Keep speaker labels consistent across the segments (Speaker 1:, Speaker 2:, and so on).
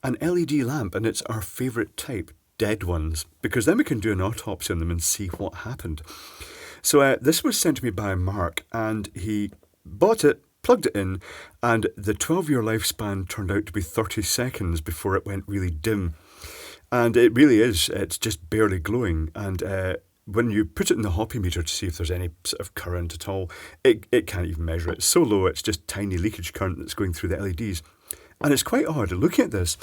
Speaker 1: an LED lamp, and it's our favourite type, dead ones, because then we can do an autopsy on them and see what happened. So this was sent to me by Mark, and he bought it, plugged it in, and the 12-year lifespan turned out to be 30 seconds before it went really dim. And it really is, it's just barely glowing. And when you put it in the hoppy meter to see if there's any sort of current at all, it can't even measure it. It's so low, it's just tiny leakage current that's going through the LEDs. And it's quite odd, looking at this,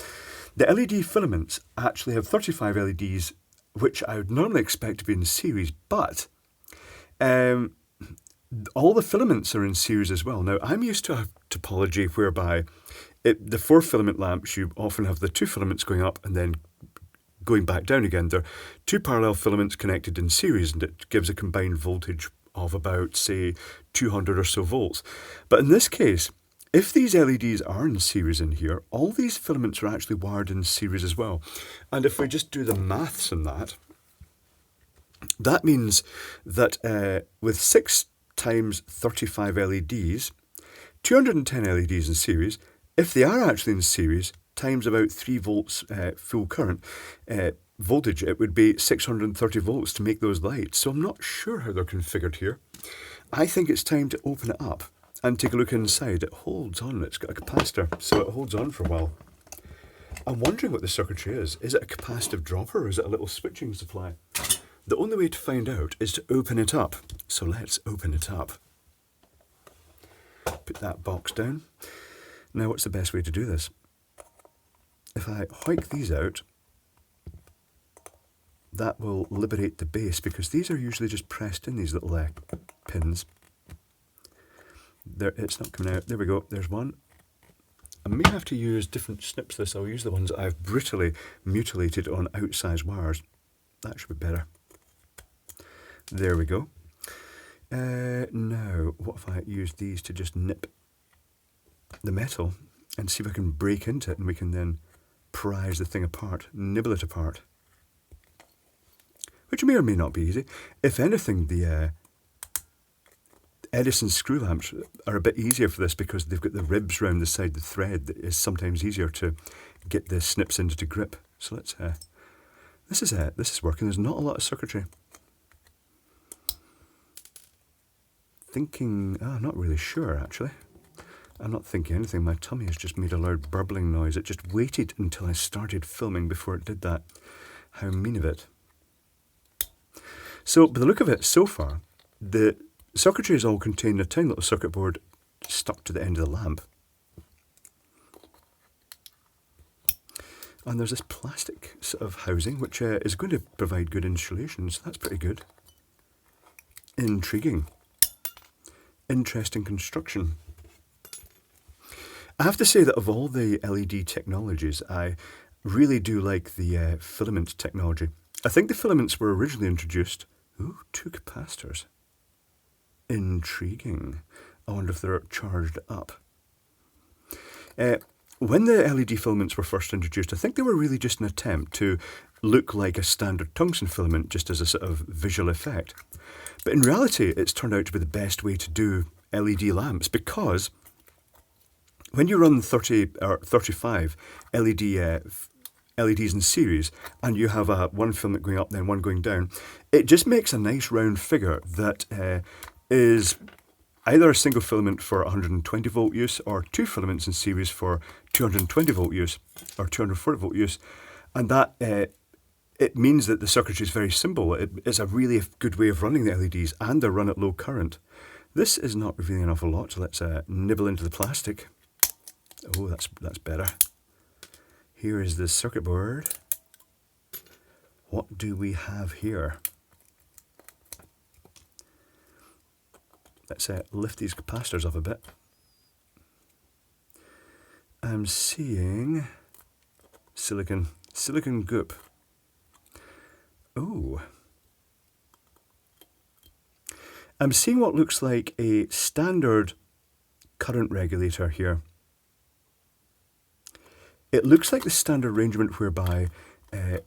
Speaker 1: the LED filaments actually have 35 LEDs, which I would normally expect to be in series, but all the filaments are in series as well. Now, I'm used to a topology whereby the 4-filament lamps, you often have the 2 filaments going up and then going back down again. They're 2 parallel filaments connected in series, and it gives a combined voltage of about, say, 200 or so volts. But in this case, if these LEDs are in series in here, all these filaments are actually wired in series as well. And if we just do the maths on that, that means that with 6 times 35 LEDs, 210 LEDs in series, if they are actually in series, times about 3 volts full current voltage, it would be 630 volts to make those lights. So I'm not sure how they're configured here. I think it's time to open it up and take a look inside. It holds on, it's got a capacitor, so it holds on for a while. I'm wondering what the circuitry is. Is it a capacitive dropper, or is it a little switching supply? The only way to find out is to open it up. So let's open it up. Put that box down. Now, what's the best way to do this? If I hoik these out, that will liberate the base, because these are usually just pressed in, these little pins. There, it's not coming out. There we go. There's one. I may have to use different snips for this. I'll use the ones that I've brutally mutilated on outsized wires. That should be better. There we go. Now, what if I use these to just nip the metal and see if I can break into it, and we can then prise the thing apart, nibble it apart. Which may or may not be easy. If anything, the Edison screw lamps are a bit easier for this, because they've got the ribs round the side of the thread that is sometimes easier to get the snips into to grip. So let's, this is working. There's not a lot of circuitry. Thinking, I'm not really sure actually. I'm not thinking anything. My tummy has just made a loud burbling noise. It just waited until I started filming before it did that. How mean of it. So, by the look of it so far, the circuitry is all contained in a tiny little circuit board stuck to the end of the lamp. And there's this plastic sort of housing, which is going to provide good insulation, so that's pretty good. Intriguing. Interesting construction. I have to say that of all the LED technologies, I really do like the filament technology. I think the filaments were originally introduced. Ooh, 2 capacitors. Intriguing. I wonder if they're charged up. When the LED filaments were first introduced, I think they were really just an attempt to look like a standard tungsten filament, just as a sort of visual effect. But in reality, it's turned out to be the best way to do LED lamps, because when you run 30 or 35 LEDs in series, and you have one filament going up, then one going down, it just makes a nice round figure that is either a single filament for 120 volt use, or 2 filaments in series for 220 volt use, or 240 volt use. And that it means that the circuitry is very simple. It's a really good way of running the LEDs, and they're run at low current. This is not revealing an awful lot, so let's nibble into the plastic. Oh, that's better. Here is the circuit board. What do we have here? Let's lift these capacitors up a bit. I'm seeing silicon goop. Oh. I'm seeing what looks like a standard current regulator here. It looks like the standard arrangement whereby it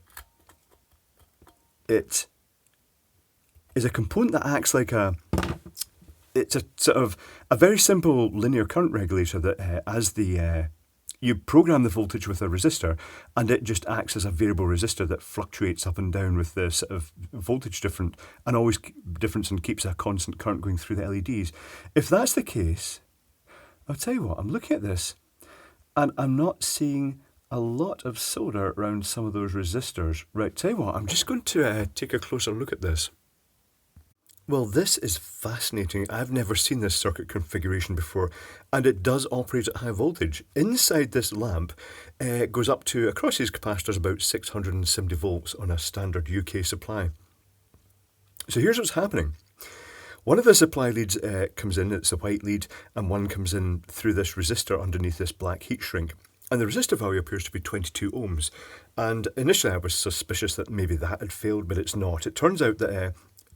Speaker 1: is a component that acts like it's a sort of a very simple linear current regulator that as the you program the voltage with a resistor, and it just acts as a variable resistor that fluctuates up and down with the sort of voltage difference and keeps a constant current going through the LEDs. If that's the case, I'll tell you what, I'm looking at this and I'm not seeing a lot of solder around some of those resistors. Right, tell you what, I'm just going to take a closer look at this. Well, this is fascinating. I've never seen this circuit configuration before, and it does operate at high voltage. Inside this lamp, it goes up to, across these capacitors, about 670 volts on a standard UK supply. So here's what's happening. One of the supply leads comes in, it's a white lead, and one comes in through this resistor underneath this black heat shrink. And the resistor value appears to be 22 ohms. And initially I was suspicious that maybe that had failed, but it's not. It turns out that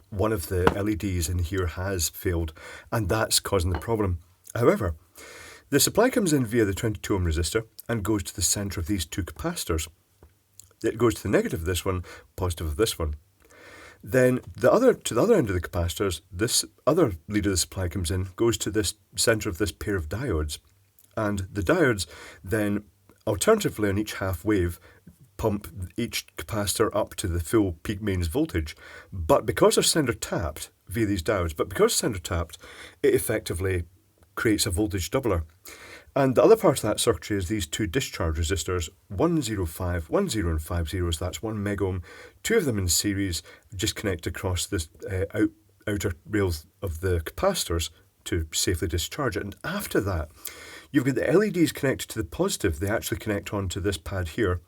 Speaker 1: one of the LEDs in here has failed, and that's causing the problem. However, the supply comes in via the 22 ohm resistor and goes to the centre of these two capacitors. It goes to the negative of this one, positive of this one. Then to the other end of the capacitors, this other lead of the supply comes in, goes to this centre of this pair of diodes. And the diodes then, alternatively on each half wave, pump each capacitor up to the full peak mains voltage. But because they're center tapped via these diodes, it effectively creates a voltage doubler. And the other part of that circuitry is these two discharge resistors, 105, 10 and 50, so that's 1 megohm, two of them in series, just connect across this outer rails of the capacitors to safely discharge it. And after that, you've got the LEDs connected to the positive. They actually connect onto this pad here.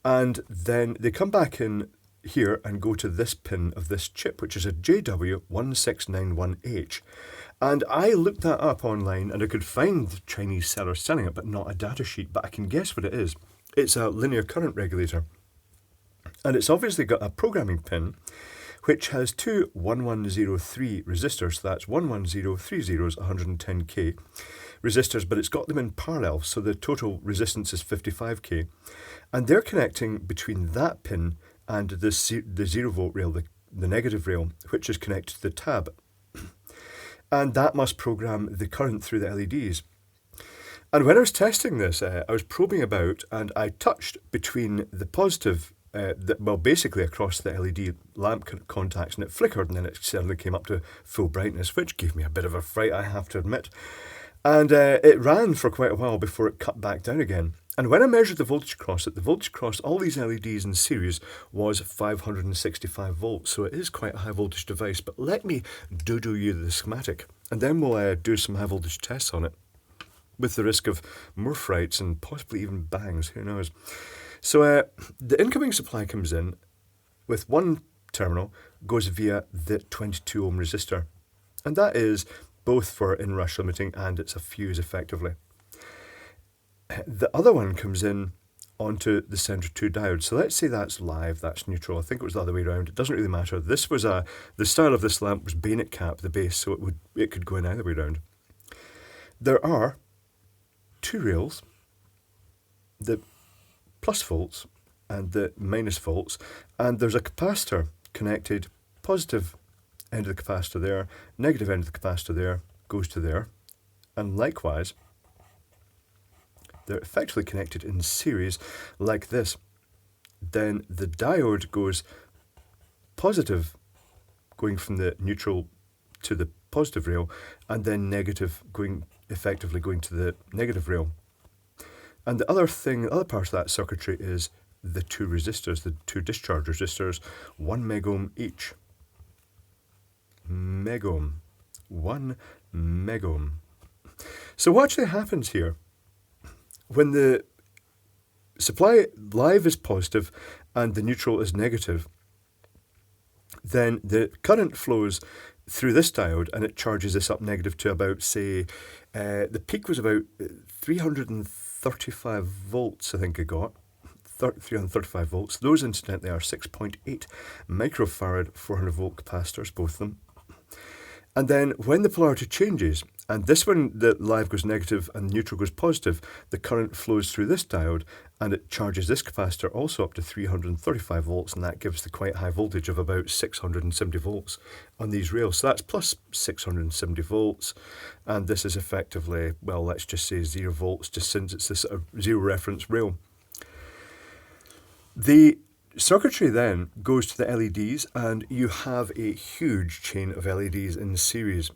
Speaker 1: And then they come back in here and go to this pin of this chip, which is a JW1691H. And I looked that up online and I could find Chinese sellers selling it, but not a data sheet. But I can guess what it is. It's a linear current regulator. And it's obviously got a programming pin, which has two 1103 resistors. So that's 11030s 110K resistors, but it's got them in parallel, so the total resistance is 55K. And they're connecting between that pin and the 0 volt rail, the negative rail, which is connected to the tab. And that must program the current through the LEDs. And when I was testing this, I was probing about and I touched between the positive, basically across the LED lamp contacts, and it flickered and then it suddenly came up to full brightness, which gave me a bit of a fright, I have to admit. And it ran for quite a while before it cut back down again. And when I measured the voltage across it, the voltage across all these LEDs in series was 565 volts. So it is quite a high voltage device. But let me doodle you the schematic, and then we'll do some high voltage tests on it, with the risk of more frights and possibly even bangs, who knows. So the incoming supply comes in with one terminal, goes via the 22 ohm resistor. And that is both for inrush limiting and it's a fuse effectively. The other one comes in onto the centre 2 diode. So let's say that's live, that's neutral. I think it was the other way around. It doesn't really matter. This was the style of this lamp was bayonet cap, the base, so it could go in either way around. There are two rails, the plus volts and the minus volts, and there's a capacitor connected, positive end of the capacitor there, negative end of the capacitor there, goes to there, and likewise they're effectively connected in series like this. Then the diode goes positive, going from the neutral to the positive rail, and then negative effectively going to the negative rail. And the other part of that circuitry is the two resistors, the two discharge resistors, 1 megohm each. 1 megohm. So what actually happens here, when the supply live is positive and the neutral is negative, then the current flows through this diode and it charges this up negative to about, say, the peak was about 335 volts, I think I got. 335 volts. Those, incidentally, are 6.8 microfarad 400 volt capacitors, both of them. And then when the polarity changes And this one, the live goes negative and neutral goes positive. The current flows through this diode and it charges this capacitor also up to 335 volts, and that gives the quite high voltage of about 670 volts on these rails. So that's plus 670 volts, and this is effectively, well, let's just say 0 volts, just since it's this zero reference rail. The circuitry then goes to the LEDs, and you have a huge chain of LEDs in series.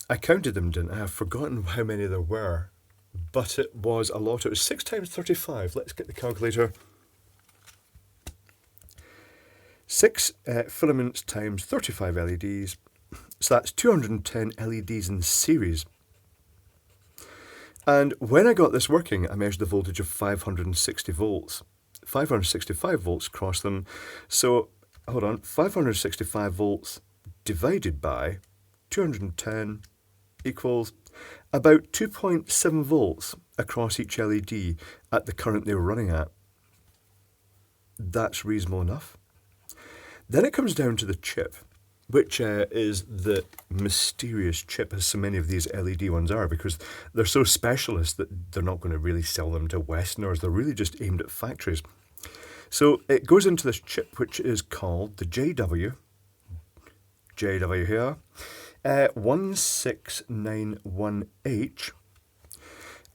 Speaker 1: I counted them, didn't I? I've forgotten how many there were, but it was a lot. It was 6 times 35. Let's get the calculator. 6 filaments times 35 LEDs. So that's 210 LEDs in series. And when I got this working, I measured the voltage of 560 volts. 565 volts across them. So, hold on, 565 volts divided by 210 equals about 2.7 volts across each LED at the current they were running at. That's reasonable enough. Then it comes down to the chip, which is the mysterious chip, as so many of these LED ones are, because they're so specialist that they're not going to really sell them to Westerners. They're really just aimed at factories. So it goes into this chip, which is called the JW here, 1691H,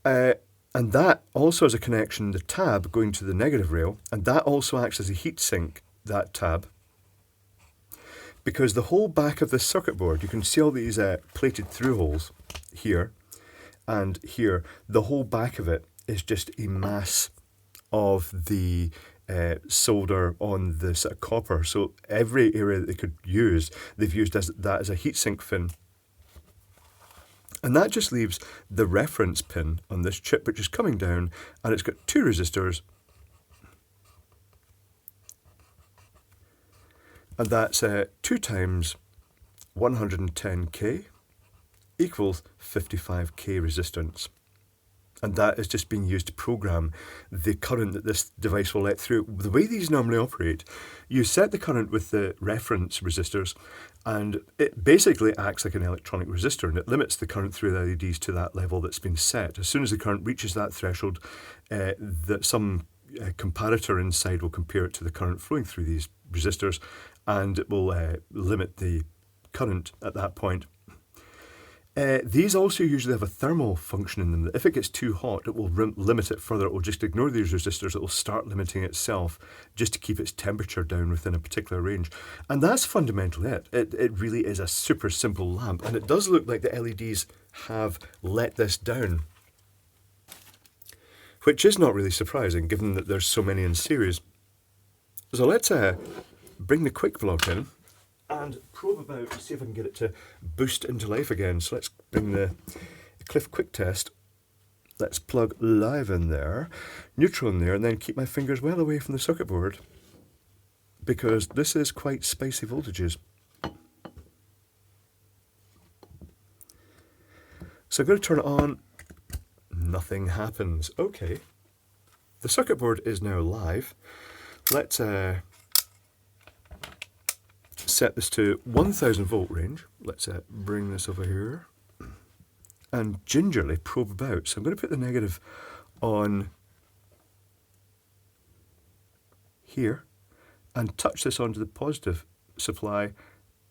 Speaker 1: and that also has a connection, the tab going to the negative rail, and that also acts as a heat sink, that tab, because the whole back of this circuit board, you can see all these plated through holes here and here. The whole back of it is just a mass of the solder on the sort of copper. So every area that they could use, they've used that as a heatsink fin. And that just leaves the reference pin on this chip, which is coming down, and it's got 2 resistors. And that's 2 times 110K equals 55K resistance. And that is just being used to program the current that this device will let through. The way these normally operate, you set the current with the reference resistors, and it basically acts like an electronic resistor, and it limits the current through the LEDs to that level that's been set. As soon as the current reaches that threshold, some comparator inside will compare it to the current flowing through these resistors, and it will limit the current at that point. These also usually have a thermal function in them, that if it gets too hot, it will limit it further. It will just ignore these resistors. It will start limiting itself just to keep its temperature down within a particular range. And that's fundamentally it. It really is a super simple lamp. And it does look like the LEDs have let this down, which is not really surprising given that there's so many in series. So let's bring the quick block in and probe about to see if I can get it to boost into life again. So let's bring the Cliff Quick Test. Let's plug live in there, neutral in there, and then keep my fingers well away from the circuit board, because this is quite spicy voltages. So I'm going to turn it on. Nothing happens. Okay. The circuit board is now live. Let's set this to 1000 volt range. Let's bring this over here and gingerly probe about. So I'm going to put the negative on here and touch this onto the positive supply,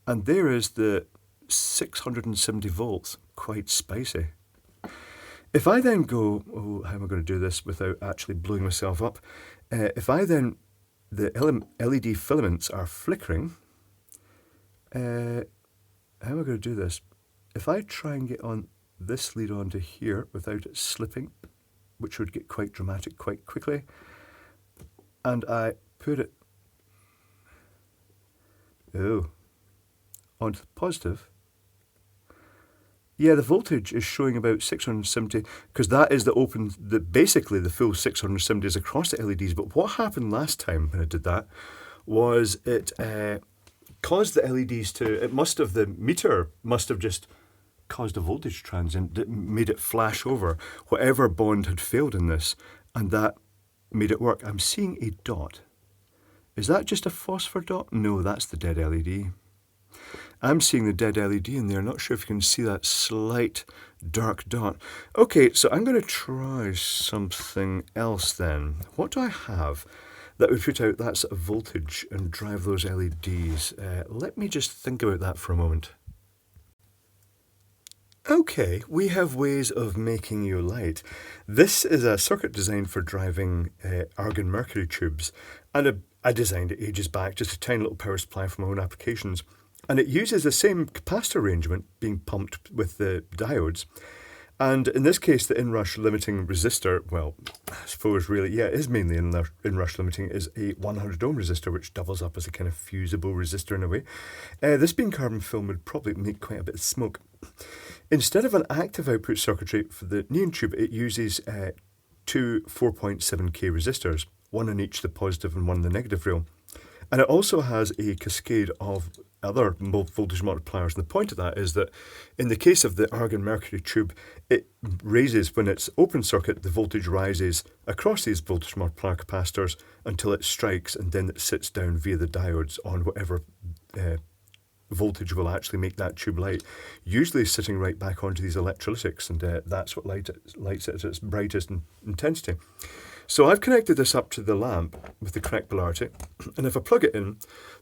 Speaker 1: and there is the 670 volts, quite spicy. If I then go, oh, how am I going to do this without actually blowing myself up? If I then, the LED filaments are flickering. How am I going to do this? If I try and get on this lead onto here without it slipping, which would get quite dramatic quite quickly, and I put it onto the positive, yeah, the voltage is showing about 670, because that is basically the full 670 is across the LEDs. But what happened last time when I did that was it caused the LEDs to, the meter must have just caused a voltage transient that made it flash over whatever bond had failed in this, and that made it work. I'm seeing a dot. Is that just a phosphor dot? No, that's the dead LED. I'm seeing the dead LED in there. Not sure if you can see that slight dark dot. Okay, so I'm going to try something else then. What do I have that would put out that sort of voltage and drive those LEDs? Let me just think about that for a moment. Okay, we have ways of making your light. This is a circuit designed for driving argon mercury tubes, and I designed it ages back, just a tiny little power supply for my own applications. And it uses the same capacitor arrangement being pumped with the diodes. And in this case, the inrush limiting resistor, well, I suppose really, yeah, it is mainly inrush limiting, is a 100 ohm resistor, which doubles up as a kind of fusible resistor in a way. This being carbon film would probably make quite a bit of smoke. Instead of an active output circuitry for the neon tube, it uses two 4.7k resistors, one on each the positive and one on the negative rail. And it also has a cascade of other voltage multipliers. And the point of that is that in the case of the argon mercury tube, it raises, when it's open circuit, the voltage rises across these voltage multiplier capacitors until it strikes, and then it sits down via the diodes on whatever voltage will actually make that tube light, usually sitting right back onto these electrolytics, and that's what lights it at its brightest intensity. So I've connected this up to the lamp with the correct polarity, and if I plug it in,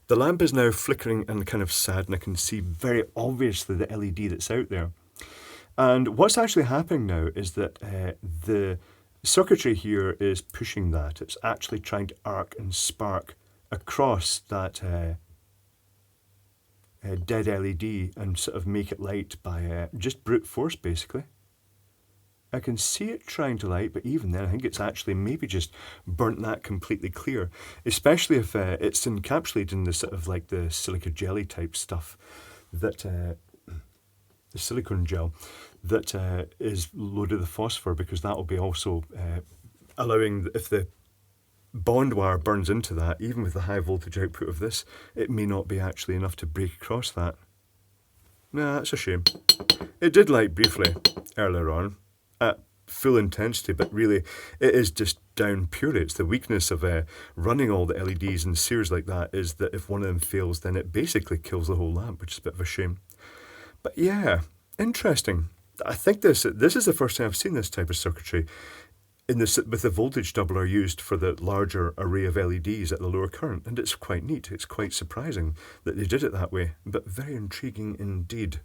Speaker 1: the lamp is now flickering and kind of sad, and I can see very obviously the LED that's out there. And what's actually happening now is that the circuitry here is pushing that. It's actually trying to arc and spark across that dead LED and sort of make it light by just brute force, basically. I can see it trying to light, but even then I think it's actually maybe just burnt that completely clear, especially if it's encapsulated in the sort of like the silica jelly type stuff, that the silicone gel that is loaded with phosphor, because that will be also allowing, if the bond wire burns into that, even with the high voltage output of this, it may not be actually enough to break across that. Nah, that's a shame. It did light briefly earlier on at full intensity, but really it is just down purely. It's the weakness of running all the LEDs in series like that, is that if one of them fails, then it basically kills the whole lamp, which is a bit of a shame. But yeah, interesting. I think this is the first time I've seen this type of circuitry in this, with the voltage doubler used for the larger array of LEDs at the lower current, and it's quite neat. It's quite surprising that they did it that way, but very intriguing indeed.